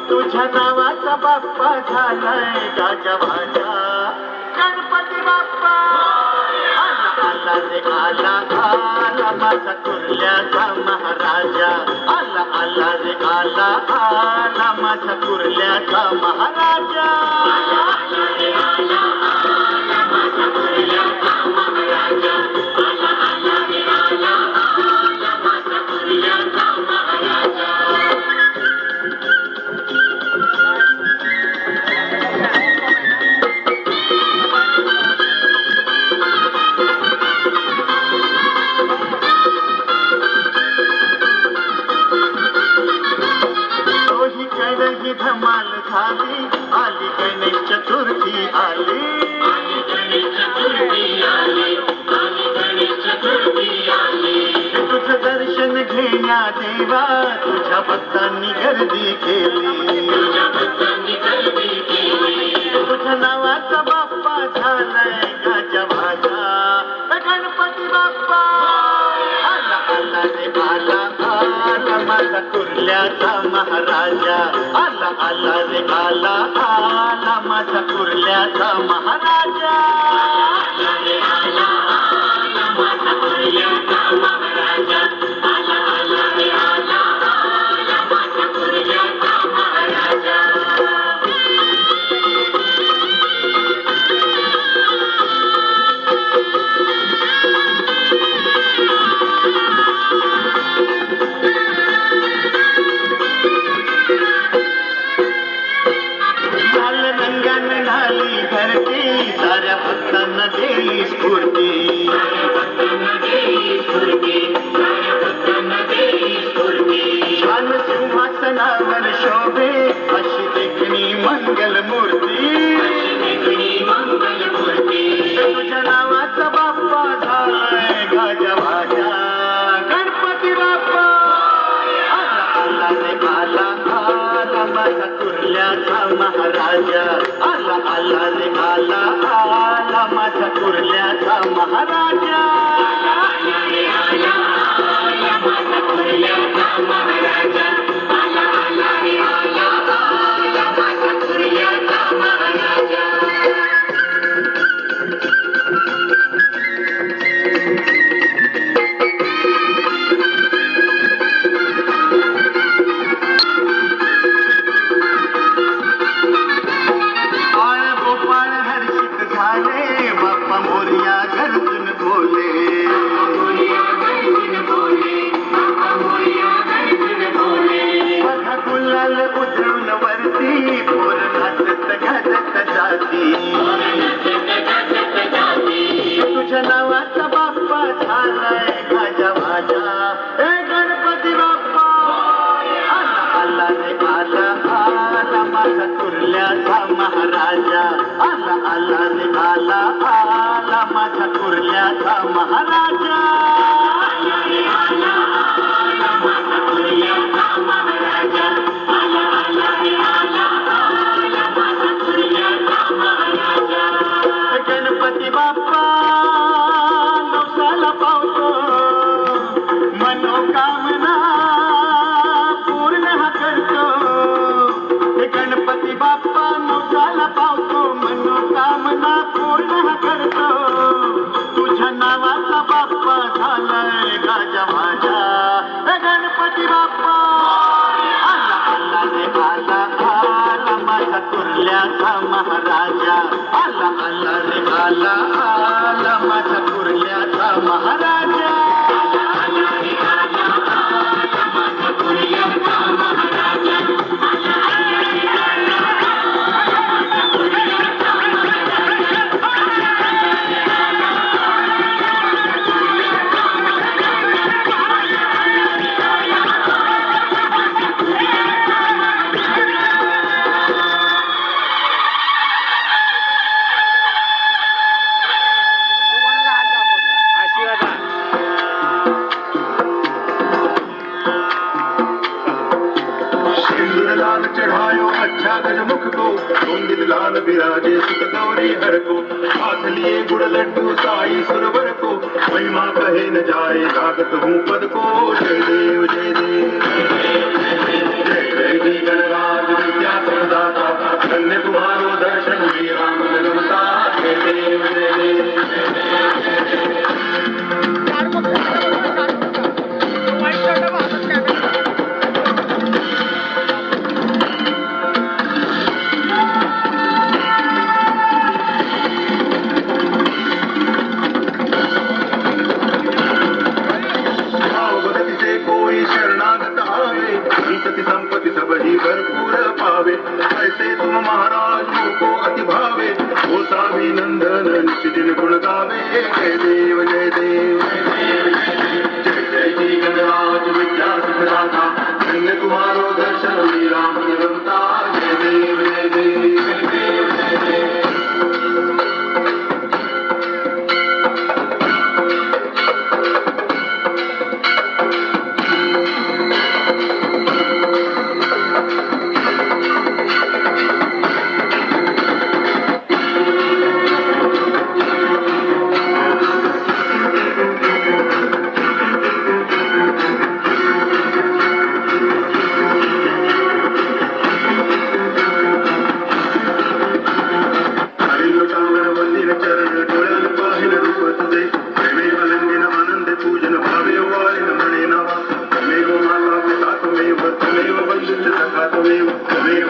तुझ्या नावाचा बाप्पा झालाय गाजवाचा गणपती बाप्पा आला आला रे आला आला माझा कुर्ल्याचा महाराजा आला आला रे आला आला माझा कुर्ल्याचा महाराजा आला आला रे आला आला माझा कुर्ल्याचा महाराजा आला आला रे आला आला माझा कुर्ल्याचा महाराजा धमाल झाली आली गणेश चतुर्थी आली तुझं दर्शन घेण्या देवा तुझ्या भक्तांनी गर्दी केली तुझ्या नावाचा बाप्पा झालाय गाजवाचा गणपती बाप्पा आला आला रे आला आला माझा कुर्ल्याचा महाराजा आला आला रे आला आला माझा कुर्ल्याचा महाराजा आला रे आला आला माझा कुर्ल्याचा महाराजा आला आला रे आला आला माझा कुर्ल्याचा महाराजा साऱ्या भक्तांना देई स्फूर्ती छान सिंहासनावर शोभे अशी देखणी मंगल मूर्ती तुझ्या नावाचा बाप्पा झालाय गाजवाचा गणपती बाप्पा आला आला रे आला आला माझा कुर्ल्याचा महाराजा आला आला रे आला आला माझा कुर्ल्याचा महाराजा आला आला रे आला आला माझा कुर्ल्याचा महाराजा आला आला रे आला आला माझा कुर्ल्याचा महाराजा बाप्पा मोरया गर्जून बोले बघा गुलाल उधळून वरती पोर नाचत गाजत जाती तुझ्या नावाचा बाप्पा झालाय गाजवाचा हे गणपती बाप्पा आला आला रे आला आला माझा कुर्ल्याचा महाराजा आला आला रे आला आला माझा कुर्ल्याचा महाराजा आला रे आला आला माझा कुर्ल्याचा महाराजा आला आला रे आला आला माझा कुर्ल्याचा महाराजा गणपती बाप्पा नवसाला पावतो मनोकामना पूर्ण हा करतो गणपती बाप्पा नवसाला पावतो मनोकामना पूर्ण करतो तुझ्या नावाचा बाप्पा झालाय गाजवाचा गणपती बाप्पा आला आला रे आला आला माझा कुर्ल्याचा महाराजा आला आला रे आला आला माझा कुर्ल्याचा महाराजा आला आला रे आला आला माझा कुर्ल्याचा महाराजा आला आला रे आला आला माझा कुर्ल्याचा चढ़ायो अच्छा गजमुख को तुम लाल विराजे सुत गौरी हर को हाथ लिए गुड़ लड्डू साई सुरवर को महिमा कहे न जाए लागत हूँ पद को जय देव जय देव जय पावे, ऐसे तुम महाराज मोको अति भावे, गोसावी नंदन निशिदिन गुण गावे, जय देव जय देव जय जय जी गणराज विद्या सिद्धाता, धन्य तुम्हारो दर्शन मीरा मन रमता, जय देव जय देव जय देव जय देव। त्वमेव